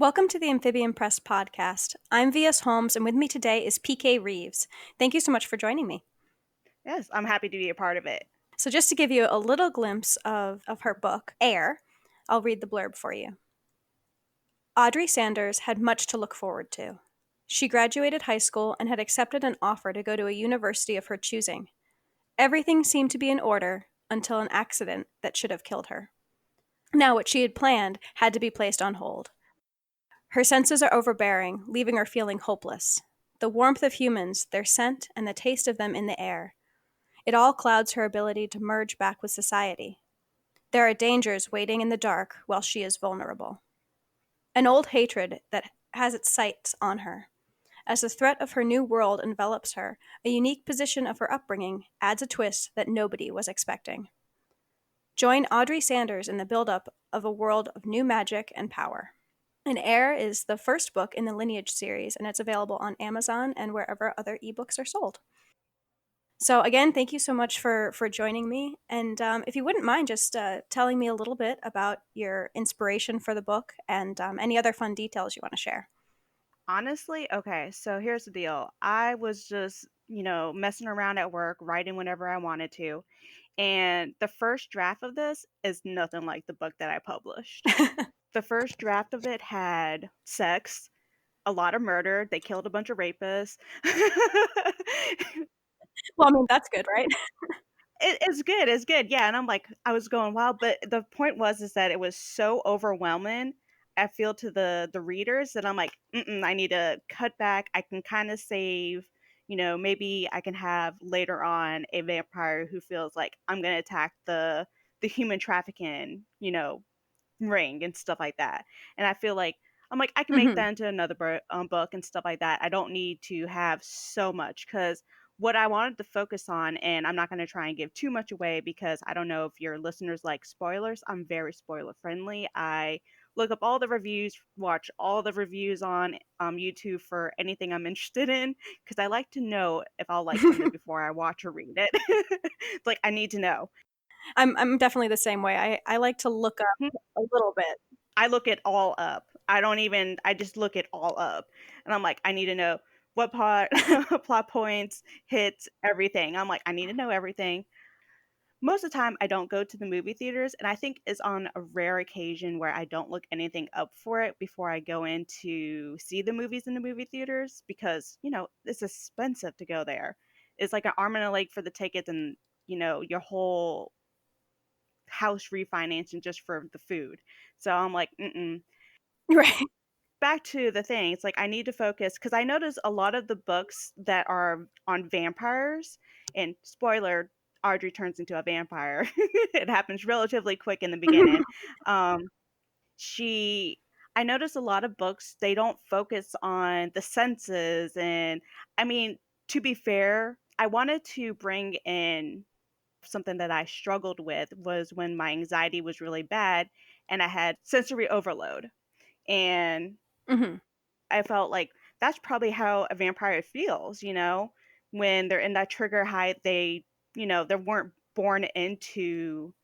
Welcome to the Amphibian Press podcast. I'm V.S. Holmes, and with me today is P.K. Reeves. Thank you so much for joining me. Yes, I'm happy to be a part of it. So, just to give you a little glimpse of her book, Air, I'll read the blurb for you. Audrey Sanders had much to look forward to. She graduated high school and had accepted an offer to go to a university of her choosing. Everything seemed to be in order until an accident that should have killed her. Now, what she had planned had to be placed on hold. Her senses are overbearing, leaving her feeling hopeless. The warmth of humans, their scent, and the taste of them in the air. It all clouds her ability to merge back with society. There are dangers waiting in the dark while she is vulnerable. An old hatred that has its sights on her. As the threat of her new world envelops her, a unique position of her upbringing adds a twist that nobody was expecting. Join Audrey Sanders in the build-up of a world of new magic and power. And Air is the first book in the Lineage series, and it's available on Amazon and wherever other ebooks are sold. So again, thank you so much for joining me. And if you wouldn't mind just telling me a little bit about your inspiration for the book and any other fun details you want to share. Honestly, okay, so here's the deal. I was just, messing around at work, writing whenever I wanted to. And the first draft of this is nothing like the book that I published. The first draft of it had sex, a lot of murder. They killed a bunch of rapists. Well, I mean, that's good, right? It's good, it's good, yeah, and I'm like I was going, "Wow," but the point was is that it was so overwhelming, I feel to the readers that I'm like, "Mm-mm, I need to cut back, I can kinda save, maybe I can have later on a vampire who feels like I'm gonna attack the human trafficking, ring and stuff like that." And I feel like I'm like, I can make Hmm. that into another book and stuff like that. I don't need to have so much because what I wanted to focus on, and I'm not going to try and give too much away because I don't know if your listeners like spoilers. I'm very spoiler friendly. I look up all the reviews, watch all the reviews on YouTube for anything I'm interested in because I like to know if I'll like something before I watch or read it. It's like I need to know. I'm definitely the same way. I like to look up a little bit. I look it all up. I just look it all up. And I'm like, I need to know what plot plot points, hits, everything. I'm like, I need to know everything. Most of the time I don't go to the movie theaters, and I think it's on a rare occasion where I don't look anything up for it before I go in to see the movies in the movie theaters because, it's expensive to go there. It's like an arm and a leg for the tickets and, your whole house refinancing just for the food. So I'm like, mm-mm. Right. Back to the thing, it's like I need to focus because I notice a lot of the books that are on vampires, and spoiler, Audrey turns into a vampire. It happens relatively quick in the beginning. Um, she, I notice a lot of books, they don't focus on the senses. And I mean, to be fair, I wanted to bring in something that I struggled with was when my anxiety was really bad and I had sensory overload. And Hmm. I felt like that's probably how a vampire feels, when they're in that trigger high, they weren't born into,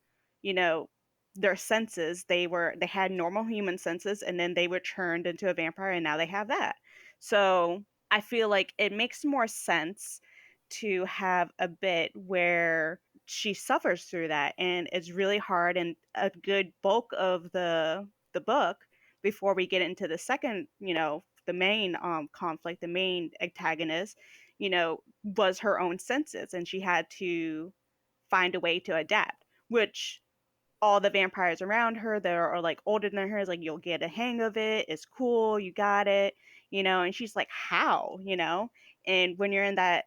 you know, their senses. They had normal human senses and then they were turned into a vampire and now they have that. So I feel like it makes more sense to have a bit where she suffers through that and it's really hard and a good bulk of the book before we get into the second, the main conflict, the main antagonist, was her own senses, and she had to find a way to adapt. Which all the vampires around her that are like older than her is like, you'll get a hang of it. It's cool. You got it. And she's like, how? And when you're in that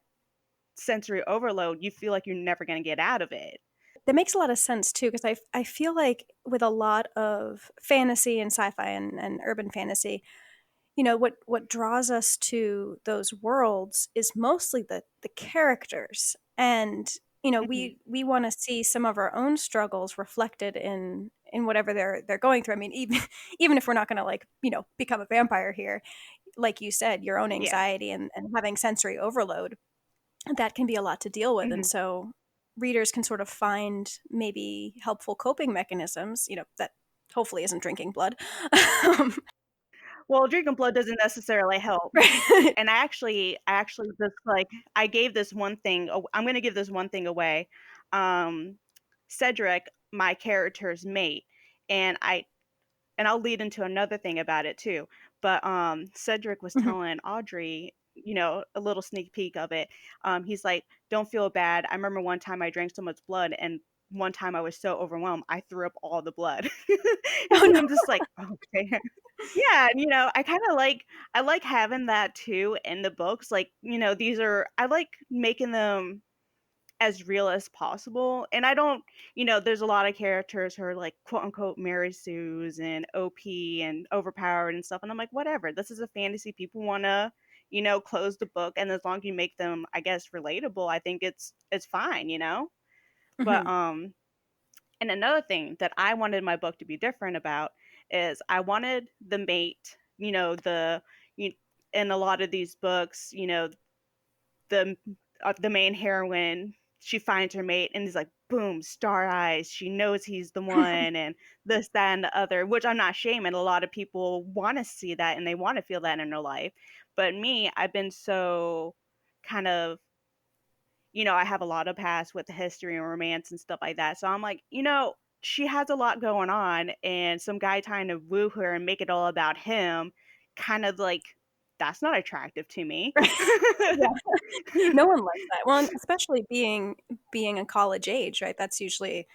sensory overload, you feel like you're never going to get out of it. That makes a lot of sense too, because I feel like with a lot of fantasy and sci-fi and urban fantasy, what draws us to those worlds is mostly the characters, and Hmm. we want to see some of our own struggles reflected in whatever they're going through. I mean, even even if we're not going to become a vampire here, like you said, your own Yeah. anxiety and having sensory overload, that can be a lot to deal with. And Hmm. so readers can sort of find maybe helpful coping mechanisms, that hopefully isn't drinking blood. um, Well, drinking blood doesn't necessarily help. Right. And I actually just, like I gave this one thing aw I'm gonna give this one thing away. Um, Cedric, my character's mate, and I'll lead into another thing about it too. But Cedric was Mhm. telling Audrey, a little sneak peek of it. He's like, "Don't feel bad. I remember one time I drank so much blood, and one time I was so overwhelmed, I threw up all the blood." Oh, And no. I'm just like, "Okay." Yeah, and, I like having that too in the books. Like, I like making them as real as possible. And I don't, there's a lot of characters who are like quote unquote Mary Sue's and OP and overpowered and stuff. And I'm like, whatever. This is a fantasy. People wanna, close the book. And as long as you make them, I guess, relatable, I think it's fine. But Mhm. and another thing that I wanted my book to be different about is I wanted the mate, you, in a lot of these books, the the main heroine, she finds her mate and is like, boom, star eyes. She knows he's the one, and this, that, and the other. Which I'm not shaming. A lot of people want to see that and they want to feel that in their life. But me, I've been so kind of, I have a lot of past with the history and romance and stuff like that. So I'm like, she has a lot going on, and some guy trying to woo her and make it all about him, kind of like, that's not attractive to me. Yeah. No one likes that. Well, and especially being a college age, right? That's usually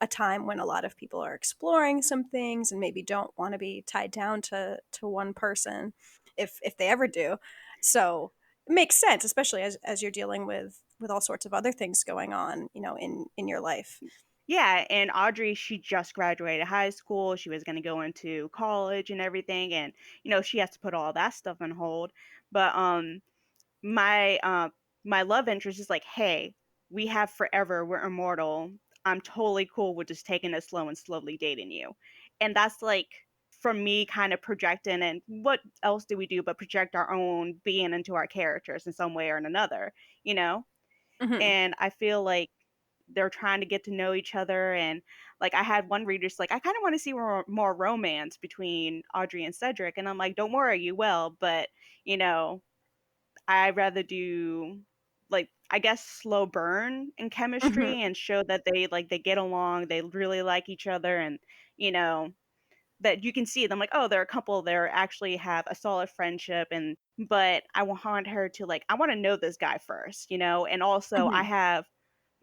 a time when a lot of people are exploring some things and maybe don't want to be tied down to one person if they ever do. So it makes sense, especially as you're dealing with all sorts of other things going on, in your life. Yeah, and Audrey, she just graduated high school. She was going to go into college and everything, and she has to put all that stuff on hold. But my my love interest is like, hey, we have forever. We're immortal. I'm totally cool with just taking it slow and slowly dating you. And that's like from me kind of projecting, and what else do we do but project our own being into our characters in some way or in another, you know? Hmm. And I feel like they're trying to get to know each other. And like I had one reader just like, I kind of want to see more romance between Audrey and Cedric. And I'm like, don't worry, you will. But, you know, I'd rather do like, I guess, slow burn in Hmm. chemistry and show that they get along, they really like each other, and you know that you can see them like, oh, they're a couple that actually have a solid friendship. And but I want her to like, I want to know this guy first, and also I Hmm. have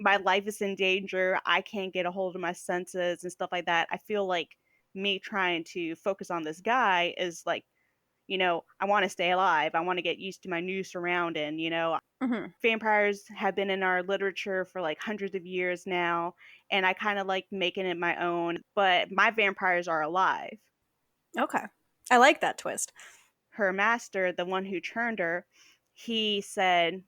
my life is in danger. I can't get a hold of my senses and stuff like that. I feel like me trying to focus on this guy is like, I want to stay alive. I want to get used to my new surrounding. Hmm. Vampires have been in our literature for like hundreds of years now, and I kind of like making it my own, but my vampires are alive. Okay. I like that twist. Her master, the one who turned her, he said,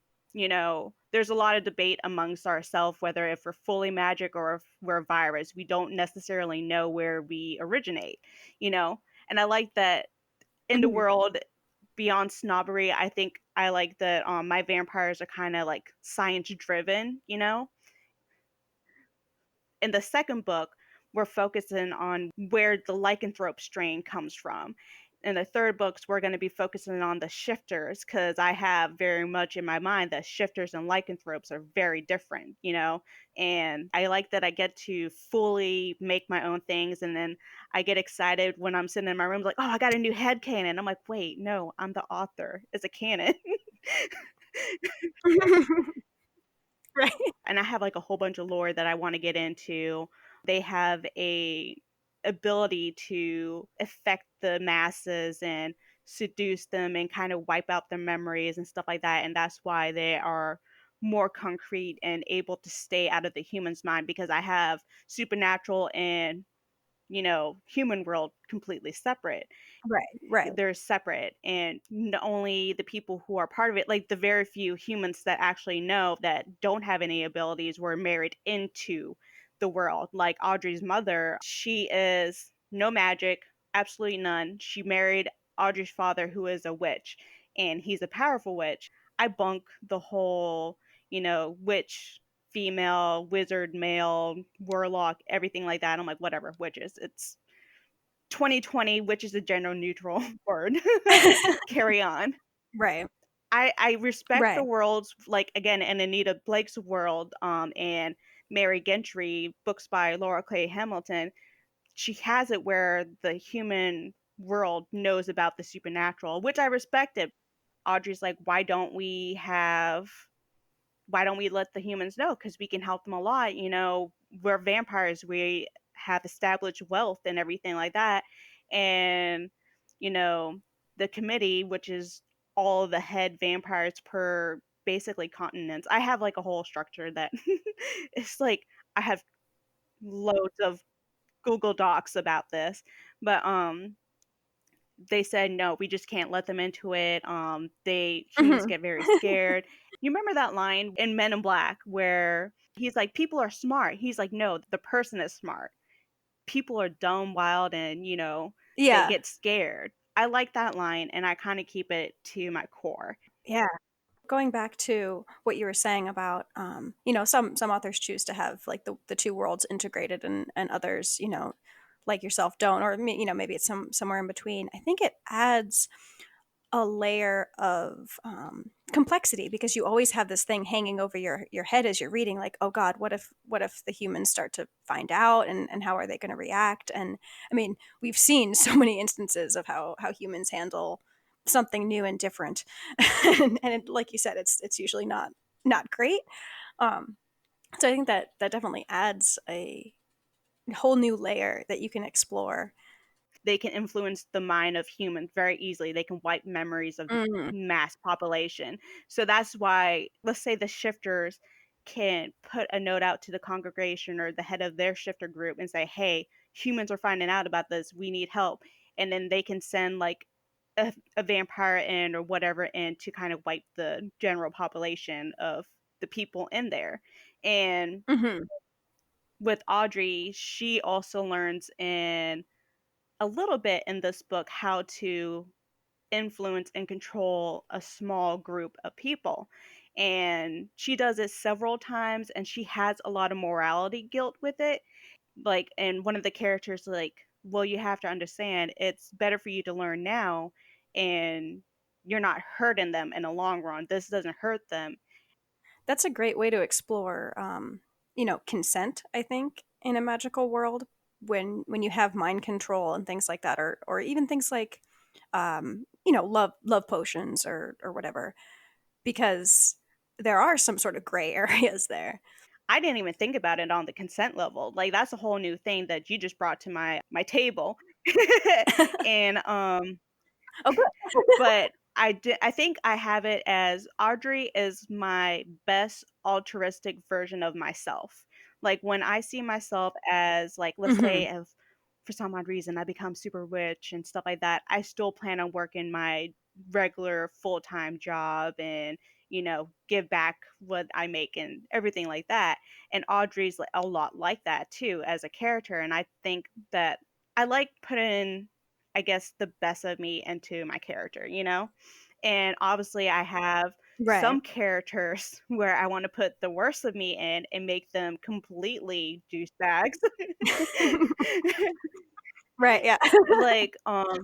there's a lot of debate amongst ourselves whether if we're fully magic or if we're a virus. We don't necessarily know where we originate, you know? And I like that in the Hmm. world beyond snobbery, I think I like that my vampires are kind of like science driven, In the second book, we're focusing on where the lycanthrope strain comes from. In the third books, we're going to be focusing on the shifters because I have very much in my mind that shifters and lycanthropes are very different, And I like that I get to fully make my own things. And then I get excited when I'm sitting in my room, like, oh, I got a new head canon. I'm like, wait, no, I'm the author. It's a canon. Right. And I have like a whole bunch of lore that I want to get into. They have a ability to affect the masses and seduce them and kind of wipe out their memories and stuff like that. And that's why they are more concrete and able to stay out of the human's mind because I have supernatural and human world completely separate. Right. Right. They're separate, and not only the people who are part of it, like the very few humans that actually know that don't have any abilities were married into the world. Like Audrey's mother, she is no magic, absolutely none. She married Audrey's father, who is a witch, and he's a powerful witch. I bunk the whole, witch female, wizard male, warlock, everything like that. I'm like, whatever, witches. It's 2020, which is a gender neutral word. Carry on. Right. I respect the Right. worlds, like again in Anita Blake's world, and Mary Gentry, books by Laura Clay Hamilton. She has it where the human world knows about the supernatural, which I respected. Audrey's like, why don't we let the humans know? Because we can help them a lot. We're vampires. We have established wealth and everything like that. And, you know, the committee, which is all the head vampires per basically continents. I have like a whole structure that it's like I have loads of Google Docs about this. But they said no, we just can't let them into it. They humans Hmm. get very scared. You remember that line in Men in Black where he's like, people are smart. He's like, no, the person is smart. People are dumb, wild, and they Yeah. get scared. I like that line, and I kind of keep it to my core. Yeah. Going back to what you were saying about, some authors choose to have like the two worlds integrated, and others, like yourself, don't, or maybe it's somewhere in between. I think it adds a layer of complexity, because you always have this thing hanging over your head as you're reading, like, oh God, what if the humans start to find out, and how are they going to react? And I mean, we've seen so many instances of how humans handle something new and different, like you said, it's usually not great. um, so I think that definitely adds a whole new layer that you can explore. They can influence the mind of humans very easily. They can wipe memories of Mm. mass population. So that's why, let's say the shifters can put a note out to the congregation or the head of their shifter group and say, hey, humans are finding out about this. We need help. And then they can send like a vampire in or whatever in to kind of wipe the general population of the people in there. And Hmm. with Audrey, she also learns in a little bit in this book how to influence and control a small group of people. And she does it several times and she has a lot of morality guilt with it. Like, and one of the characters, like, well, you have to understand it's better for you to learn now and you're not hurting them in the long run. This doesn't hurt them. That's a great way to explore, consent, I think, in a magical world, when you have mind control and things like that, or even things like, love potions, or whatever, because there are some sort of gray areas there. I didn't even think about it on the consent level. Like that's a whole new thing that you just brought to my table. And Oh, good. but I think I have it as Audrey is my best altruistic version of myself. Like when I see myself as like let's say Hmm. if for some odd reason I become super rich and stuff like that, I still plan on working my regular full-time job and give back what I make and everything like that. And Audrey's a lot like that too as a character, and I think that I like putting I guess, the best of me into my character. And obviously, I have Right. some characters where I want to put the worst of me in and make them completely douchebags. Right. Yeah. like, We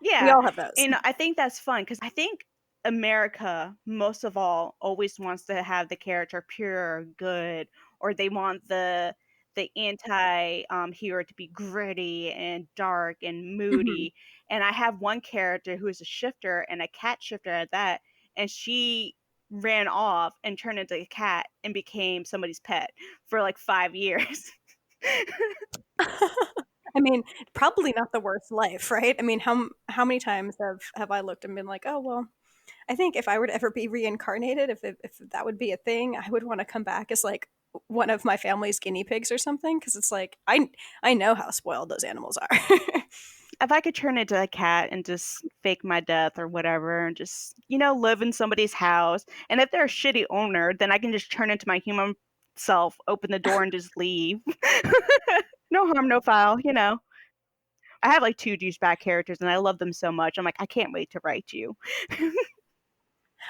yeah, all have those. and I think that's fun because I think America, most of all, always wants to have the character pure, good, or they want the anti hero to be gritty and dark and Hmm. moody. And I have one character who is a shifter and a cat shifter at that, and she ran off and turned into a cat and became somebody's pet for like 5 years. I mean, probably not the worst life, right? I mean, how many times have I looked and been like, oh well, I think if I were to ever be reincarnated, if that would be a thing, I would want to come back as like one of my family's guinea pigs or something, because it's like I know how spoiled those animals are. If I could turn into a cat and just fake my death or whatever and just, live in somebody's house. And if they're a shitty owner, then I can just turn into my human self, open the door and just leave. No harm, no foul. I have like two douchebag characters and I love them so much. I'm like, I can't wait to write you.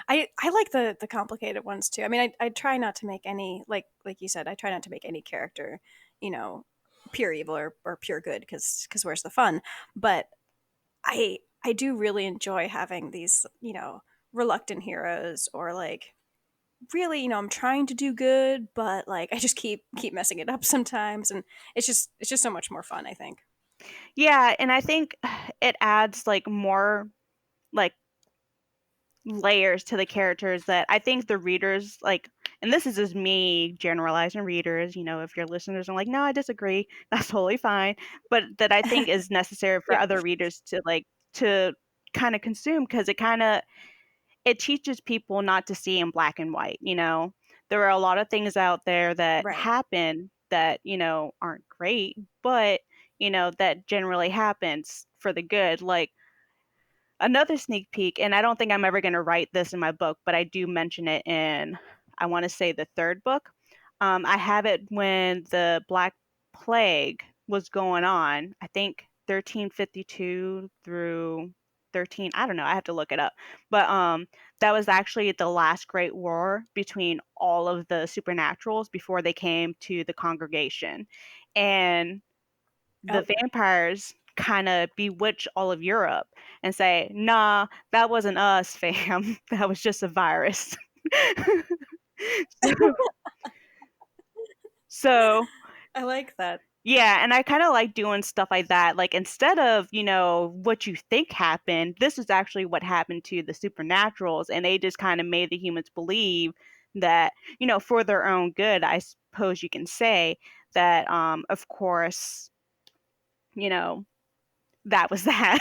I like the complicated ones too. I mean, I try not to make any, like you said, I try not to make any character, you know, pure evil or pure good, because where's the fun? But I do really enjoy having these, reluctant heroes, or like, really, I'm trying to do good, but like I just keep messing it up sometimes, and it's just so much more fun, I think. Yeah, and I think it adds like more like layers to the characters that I think the readers like, and this is just me generalizing readers, if your listeners are like, no, I disagree, that's totally fine. But that I think is necessary for Yeah, other readers to kind of consume, because it teaches people not to see in black and white. There are a lot of things out there that right. happen that, aren't great, but that generally happens for the good. Like, another sneak peek, and I don't think I'm ever going to write this in my book, but I do mention it in, I want to say, the third book. I have it when the Black Plague was going on. I think 1352 through 13. I don't know. I have to look it up. But that was actually the last great war between all of the supernaturals before they came to the congregation, and the Oh, vampires kind of bewitch all of Europe and say, "Nah, that wasn't us, fam. That was just a virus." so, so, I like that. yeah, and I kind of like doing stuff like that. Like, instead of, what you think happened, this is actually what happened to the supernaturals, and they just kind of made the humans believe that, for their own good, I suppose you can say that, of course, you know, that was that.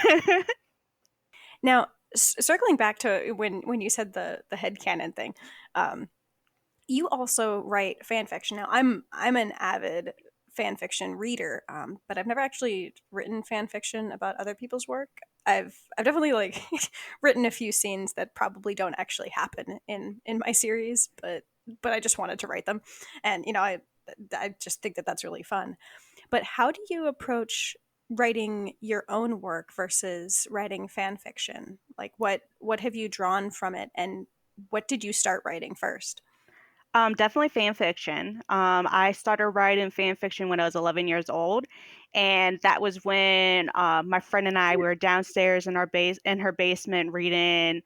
Now, circling back to when you said the headcanon thing, um, you also write fan fiction. Now, I'm an avid fan fiction reader, but I've never actually written fan fiction about other people's work. I've definitely like written a few scenes that probably don't actually happen in my series, but I just wanted to write them, and I just think that that's really fun. But how do you approach writing your own work versus writing fan fiction? Like, what have you drawn from it, and what did you start writing first? Definitely fan fiction. I started writing fan fiction when I was 11 years old, and that was when my friend and I were downstairs in her basement reading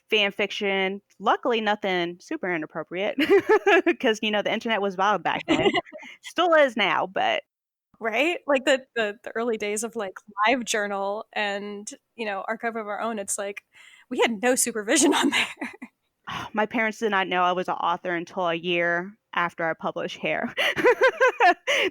fan fiction. Luckily, nothing super inappropriate, because the internet was wild back then. Still is now, but Right? Like the early days of like Live Journal and, Archive of Our Own, it's like we had no supervision on there. my parents did not know I was an author until a year after I published Hair.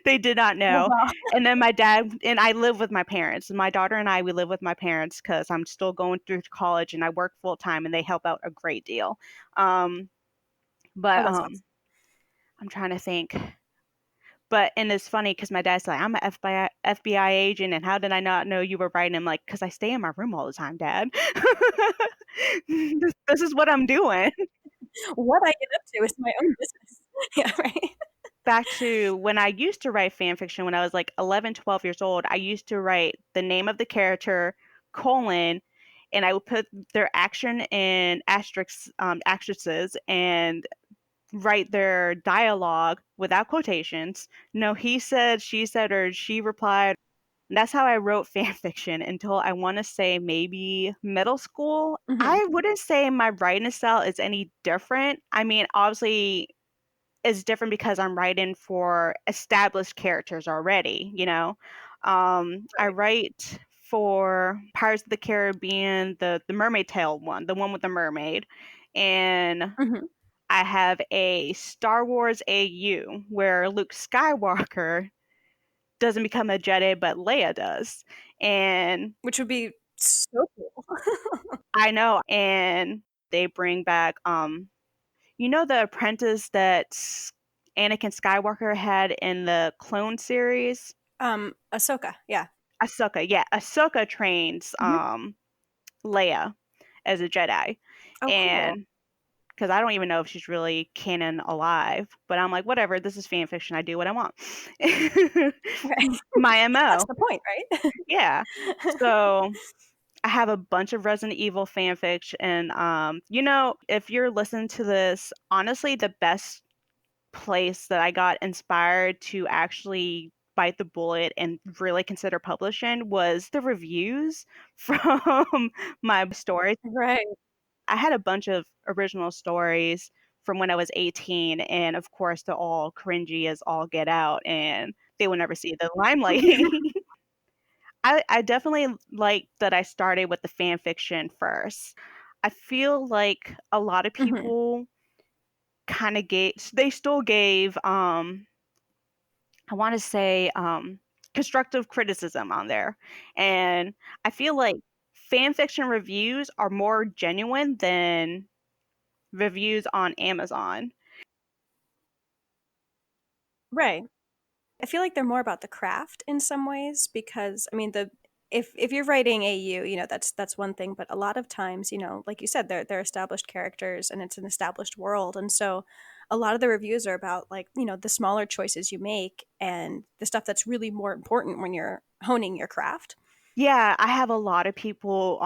They did not Oh, know. wow. And then my dad and I live with my parents. My daughter and I, we live with my parents because I'm still going through college and I work full time, and they help out a great deal. Um, Oh, but that's awesome. I'm trying to think. And it's funny because my dad's like, I'm an FBI agent, and how did I not know you were writing? I'm like, because I stay in my room all the time, Dad. This is what I'm doing. What I get up to is my own business. Yeah, right. Back to when I used to write fan fiction when I was like 11, 12 years old, I used to write the name of the character, colon, and I would put their action in asterisks, and write their dialogue without quotations. No, he said, she said, or she replied. And that's how I wrote fan fiction until I want to say maybe middle school. Hmm. I wouldn't say my writing style is any different. I mean, obviously, is different because I'm writing for established characters already. I Right. write for Pirates of the Caribbean, the Mermaid Tale one, the one with the mermaid, and Hmm. I have a Star Wars AU where Luke Skywalker doesn't become a Jedi, but Leia does, and Which would be so cool. I know, and they bring back the apprentice that Anakin Skywalker had in the Clone series? Ahsoka, yeah. Ahsoka, yeah. Ahsoka trains Mhm. Leia as a Jedi. Oh, cool. And because I don't even know if she's really canon alive, but I'm like, whatever, this is fan fiction. I do what I want. Right. My That's MO. the point, right? Yeah. So I have a bunch of Resident Evil fanfic, and if you're listening to this, honestly, the best place that I got inspired to actually bite the bullet and really consider publishing was the reviews from my stories. Right. I had a bunch of original stories from when I was 18, and of course, they're all cringy as all get out, and they will never see the limelight. I definitely like that I started with the fan fiction first. I feel like a lot of Mhm. people kinda they still gave, I wanna say, constructive criticism on there, and I feel like fan fiction reviews are more genuine than reviews on Amazon. Right. I feel like they're more about the craft in some ways because I mean the if you're writing AU, that's one thing, but a lot of times, like you said, they're established characters and it's an established world. And so a lot of the reviews are about like, the smaller choices you make and the stuff that's really more important when you're honing your craft. Yeah, I have a lot of people,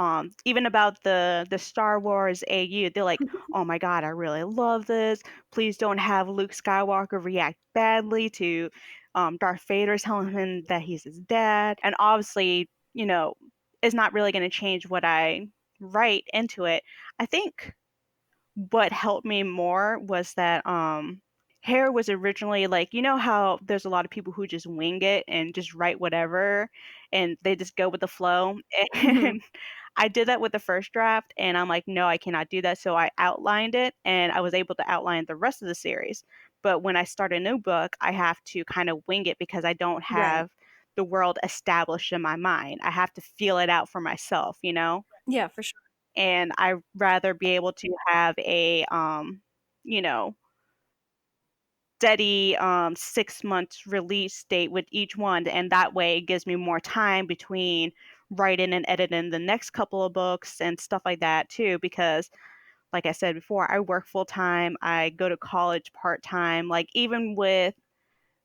even about the Star Wars AU, they're like, "Oh my god, I really love this. Please don't have Luke Skywalker react badly to Darth Vader telling him that he's his dad." And obviously, it's not really going to change what I write into it. I think what helped me more was that hair was originally like, how there's a lot of people who just wing it and just write whatever and they just go with the flow. Mhm. And I did that with the first draft and I'm like, no, I cannot do that. So I outlined it and I was able to outline the rest of the series. But when I start a new book, I have to kind of wing it because I don't Right. have the world established in my mind. I have to feel it out for myself. Yeah, for sure. And I rather be able to have a you know, steady 6 months release date with each one, and that way it gives me more time between writing and editing the next couple of books and stuff like that too. Because, like I said before, I work full time. I go to college part time. Like even with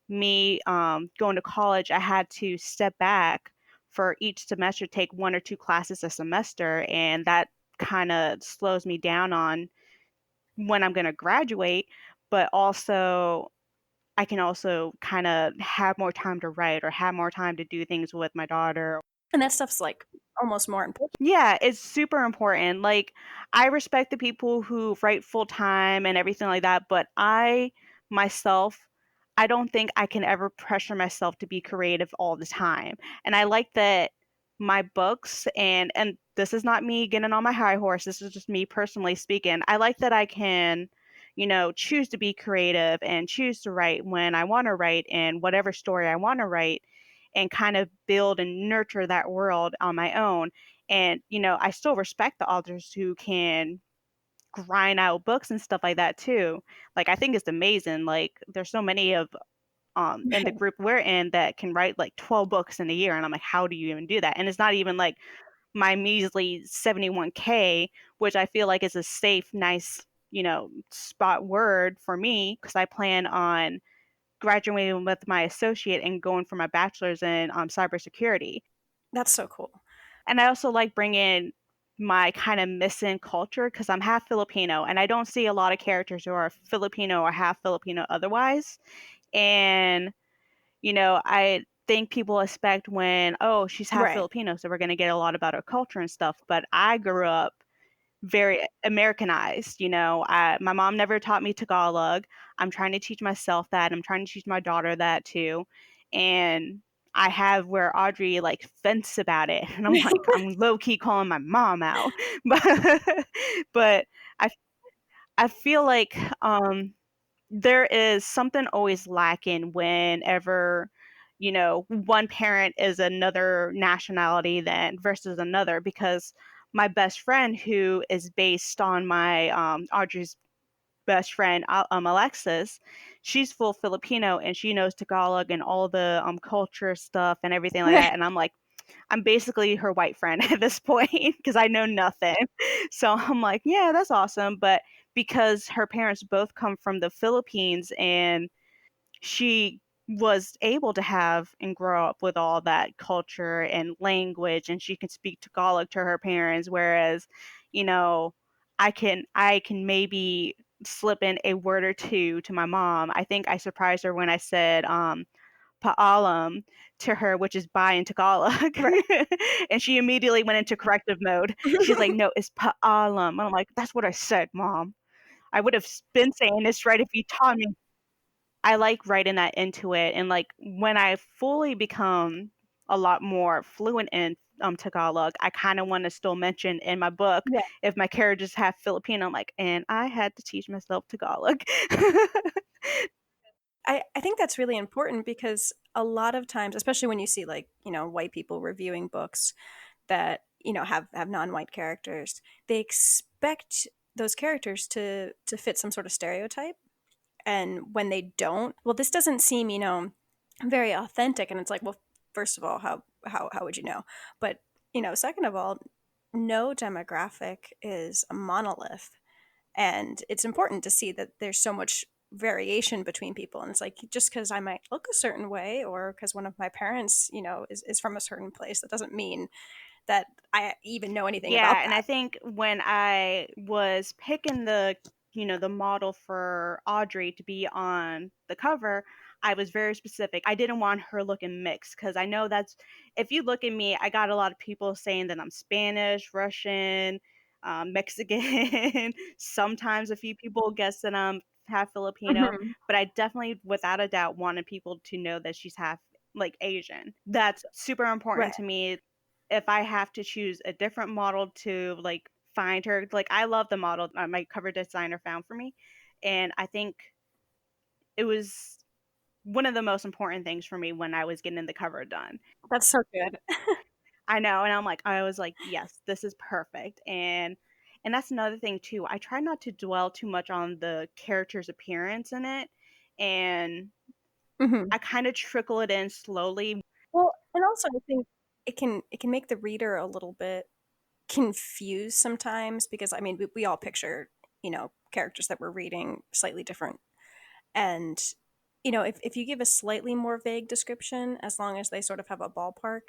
me going to college, I had to step back for each semester, take 1 or 2 classes a semester, and that kind of slows me down on when I'm going to graduate. But also, I can also kind of have more time to write or have more time to do things with my daughter. And that stuff's like almost more important. Yeah, it's super important. Like, I respect the people who write full time and everything like that, but myself, I don't think I can ever pressure myself to be creative all the time. And I like that my books and this is not me getting on my high horse, this is just me personally speaking. I like that I can, choose to be creative and choose to write when I want to write and whatever story I want to write and kind of build and nurture that world on my own. And, I still respect the authors who can grind out books and stuff like that too. Like I think it's amazing. Like there's so many of in the Right. group we're in that can write like 12 books in a year and I'm like, how do you even do that? And it's not even like my measly 71K, which I feel like is a safe, nice, spot word for me because I plan on graduating with my associate and going for my bachelor's in cybersecurity. That's so cool. And I also like bringing my kind of missing culture because I'm half Filipino and I don't see a lot of characters who are Filipino or half Filipino otherwise. And, I think people expect when, oh, she's half Right. Filipino, so we're going to get a lot about her culture and stuff. But I grew up very Americanized. My mom never taught me Tagalog. I'm trying to teach myself that. I'm trying to teach my daughter that too. And I have where Audrey like fence about it, and I'm like, I'm low key calling my mom out, but but I I feel like there is something always lacking whenever one parent is another nationality than versus another because my best friend who is based on my Audrey's best friend Alexis, she's full Filipino and she knows Tagalog and all the culture stuff and everything like that, and I'm basically her white friend at this point because I know nothing. So I'm like, yeah, that's awesome. But because her parents both come from the Philippines and she was able to have and grow up with all that culture and language and she can speak Tagalog to her parents, whereas, you know, I can maybe slip in a word or two to my mom. I think I surprised her when I said paalam to her, which is bye in Tagalog. Right. And she immediately went into corrective mode. She's like, "No, it's paalam." And I'm like, "That's what I said, mom. I would have been saying this right if you taught me." I like writing that into it, and, like, when I fully become a lot more fluent in, Tagalog, I kinda wanna still mention in my book, Yeah. if my characters have Filipino, I'm like, "And I had to teach myself Tagalog." I think that's really important because a lot of times, especially when you see like, white people reviewing books that, have non-white characters, they expect those characters to fit some sort of stereotype. And when they don't, well, this doesn't seem, very authentic. And it's like, well, first of all, how would you know? But, second of all, no demographic is a monolith. And it's important to see that there's so much variation between people. And it's like, just because I might look a certain way or because one of my parents, is from a certain place, that doesn't mean that I even know anything Yeah, about and I that. think when I was picking the model for Audrey to be on the cover, I was very specific. I didn't want her looking mixed because I know that's if you look at me, I got a lot of people saying that I'm Spanish, Russian, Mexican. Sometimes a few people guess that I'm half Filipino, Mhm. but I definitely, without a doubt, wanted people to know that she's half like Asian. That's super Right. important to me if I have to choose a different model to like find her, like I love the model my cover designer found for me, and I think it was one of the most important things for me when I was getting the cover done. That's so good. I know, and I was like, yes, this is perfect, and that's another thing too. I try not to dwell too much on the character's appearance in it, and Mhm. I kind of trickle it in slowly. Well, and also I think it can make the reader a little bit confused sometimes because I mean we all picture characters that we're reading slightly different. And, if you give a slightly more vague description, as long as they sort of have a ballpark,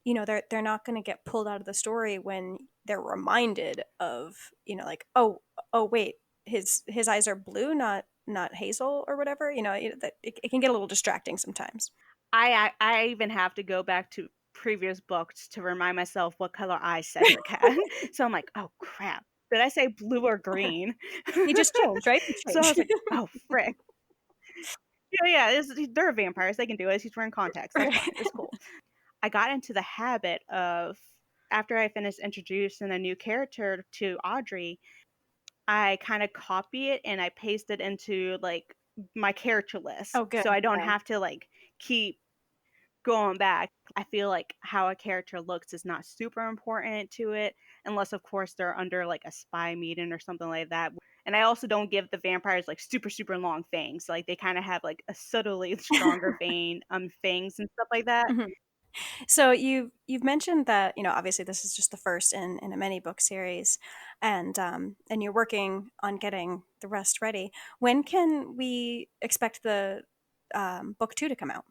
they're not going to get pulled out of the story when they're reminded of, like, oh, wait, his eyes are blue, not hazel or whatever. It can get a little distracting sometimes. I even have to go back to previous books to remind myself what color eyes Cedric had. So I'm like, "Oh, crap. Did I say blue or green?" He just changed, right? He So I was changed. like, "Oh, frick." Yeah, they're vampires, they can do it, he's wearing contacts, that's Right. fine, it's cool. I got into the habit of after I finished introducing a new character to Audrey, I kinda copy it and I paste it into, like, my character list, Oh, good. so I don't Yeah. have to, like, keep going back. I feel like how a character looks is not super important to it, unless of course they're under like a spy meeting or something like that. And I also don't give the vampires like super super long fangs. Like they kind of have like a subtly stronger vein fangs and stuff like that. Mhm. So you've mentioned that obviously this is just the first in a many book series, and you're working on getting the rest ready. When can we expect the book two to come out?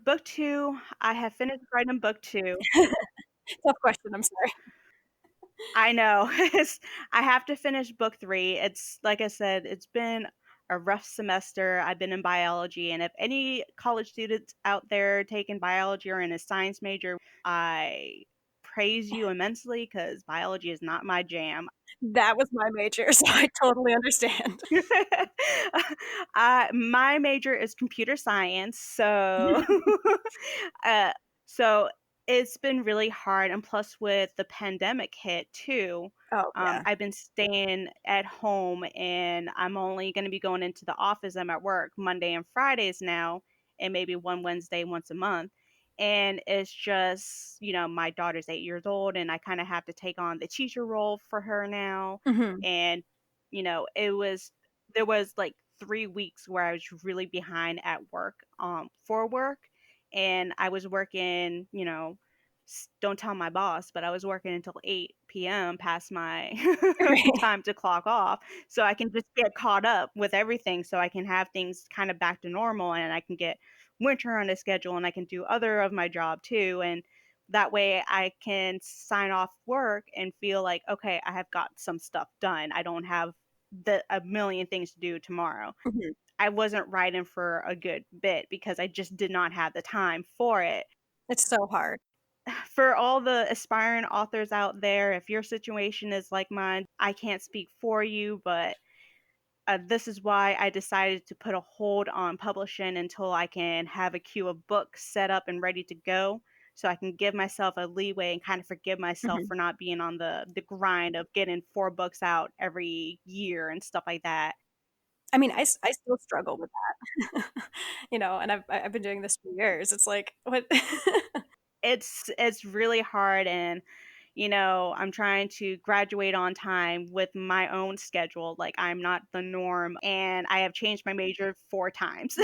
Book 2, I have finished writing book 2. Tough question. I'm sorry. I know. I have to finish book 3. It's like I said, it's been a rough semester. I've been in biology, and if any college students out there taking biology or in a science major, I praise you immensely because biology is not my jam. That was my major, so I totally understand. My major is computer science, so uh, so it's been really hard, and plus with the pandemic hit too, Oh yeah. I've been staying at home, and I'm only going to be going into the office. I'm at work Monday and Fridays now, and maybe one Wednesday once a month. And it's just, my daughter's 8 years old, and I kind of have to take on the teacher role for her now, Hmm. and it was there was like 3 weeks where I was really behind at work for work, and I was working, don't tell my boss, but I was working until 8 p.m. past my Right. time to clock off, so I can just get caught up with everything, so I can have things kind of back to normal, and I can get winter on the schedule, and I can do other of my job too, and that way I can sign off work and feel like, okay, I have got some stuff done. I don't have a million things to do tomorrow. I wasn't writing for a good bit because I just did not have the time for it. It's so hard. For all the aspiring authors out there, if your situation is like mine, I can't speak for you, but this is why I decided to put a hold on publishing until I can have a queue of books set up and ready to go. So I can give myself a leeway and kind of forgive myself Mhm. for not being on the grind of getting 4 books out every year and stuff like that. I mean, I still struggle with that, and I've been doing this for years. It's like, what? It's really hard, and I'm trying to graduate on time with my own schedule. Like, I'm not the norm, and I have changed my major 4 times.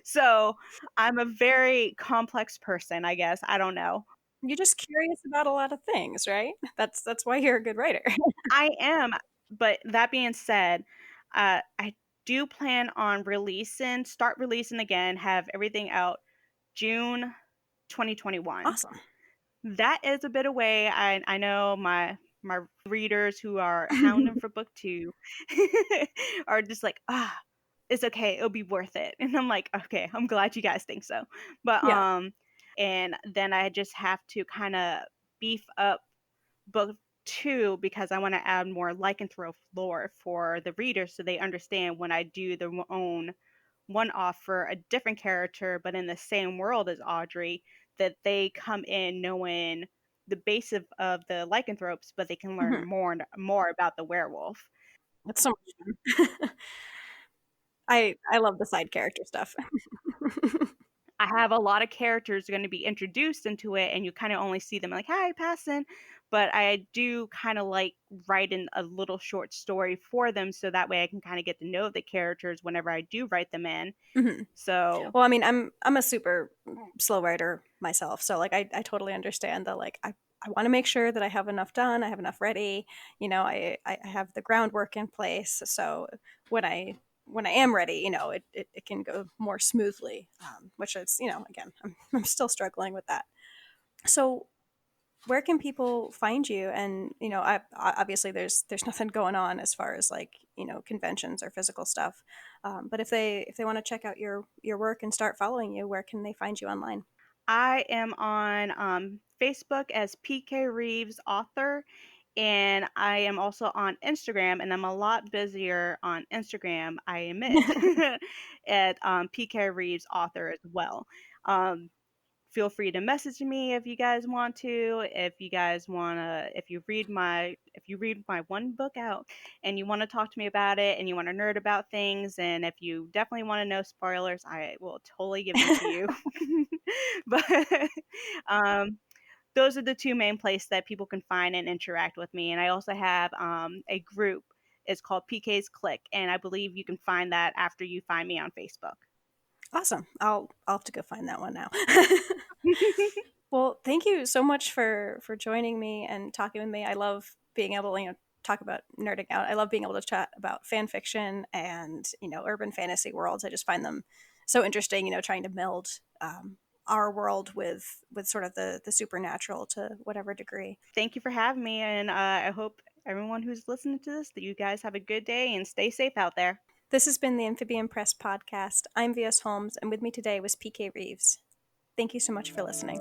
So, I'm a very complex person, I guess, I don't know. You're just curious about a lot of things, right? That's why you're a good writer. I am, but that being said, I do plan on start releasing again, have everything out June 2021. Awesome. That is a bit away. I know my readers who are hounding for book 2 are just like, "Ah, it's okay, it'll be worth it." And I'm like, "Okay, I'm glad you guys think so." But, Yeah. and then I just have to kinda beef up book 2 because I wanna add more lycanthrope lore for the readers so they understand when I do their own one-off for a different character, but in the same world as Audrey, that they come in knowing the base of the lycanthropes, but they can learn Mhm. more about the werewolf. That's so much fun. I love the side character stuff. I have a lot of characters gonna be introduced into it, and you kinda only see them like, "Hi, passing," but I do kinda like writing a little short story for them so that way I can kinda get to know the characters whenever I do write them in. Mhm. So Well, I mean, I'm a super slow writer myself, so like I totally understand that like I want to make sure that I have enough done, I have enough ready, I have the groundwork in place, so when I am ready, it can go more smoothly, which is, again, I'm still struggling with that. So where can people find you? And obviously there's nothing going on as far as like conventions or physical stuff, but if they want to check out your work and start following you, where can they find you online? I am on Facebook as PK Reeves author, and I am also on Instagram, and I'm a lot busier on Instagram, I admit, at PK Reeves author as well. Um, Feel free to message me if you guys want to. If you guys wanna, if you read my one book out and you want to talk to me about it and you want to nerd about things, and if you definitely want to know spoilers, I will totally give them to you. But um, those are the two main places that people can find and interact with me. And I also have a group. It's called PK's Click, and I believe you can find that after you find me on Facebook. Awesome. I'll have to go find that one now. Well, thank you so much for joining me and talking with me. I love being able to, talk about nerding out. I love being able to chat about fan fiction and, urban fantasy worlds. I just find them so interesting, trying to meld our world with sort of the supernatural to whatever degree. Thank you for having me, and I hope everyone who's listening to this that you guys have a good day and stay safe out there. This has been the Amphibian Press podcast. I'm V.S. Holmes, and with me today was PK Reeves. Thank you so much for listening.